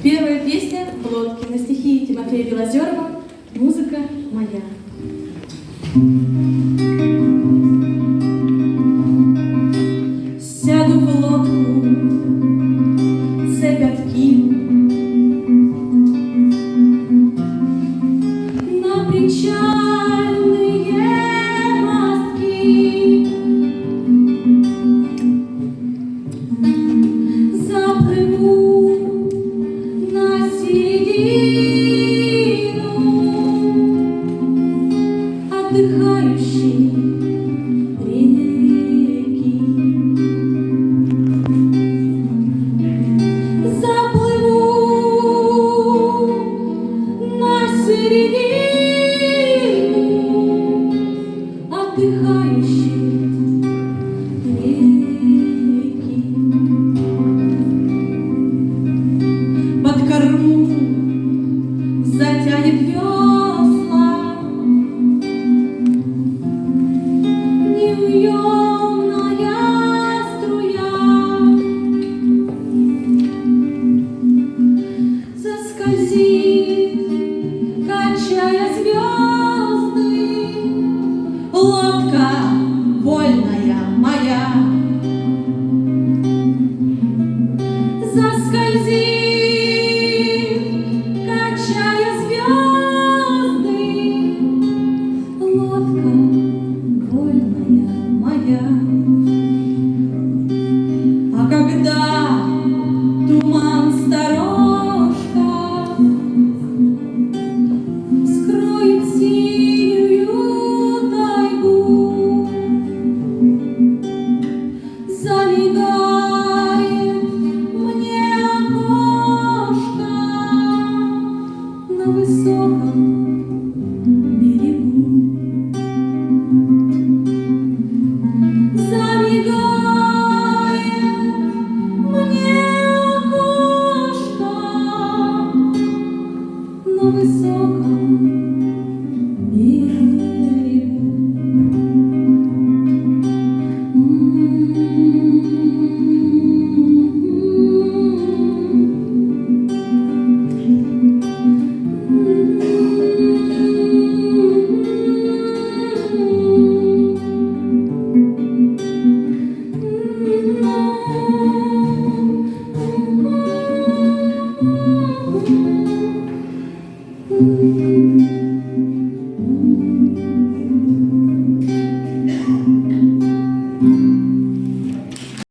Первая песня в лодке на стихи Тимофея Белозерова «Музыка моя». Сяду в лодку, цепь откину, на причальные мостки, заплыву на середину отдыхающей реки. Заплыву на середину отдыхающей реки. Под корму затянет весла неуемная струя, заскользит, качая звезды, лодка вольная моя. Заскользит,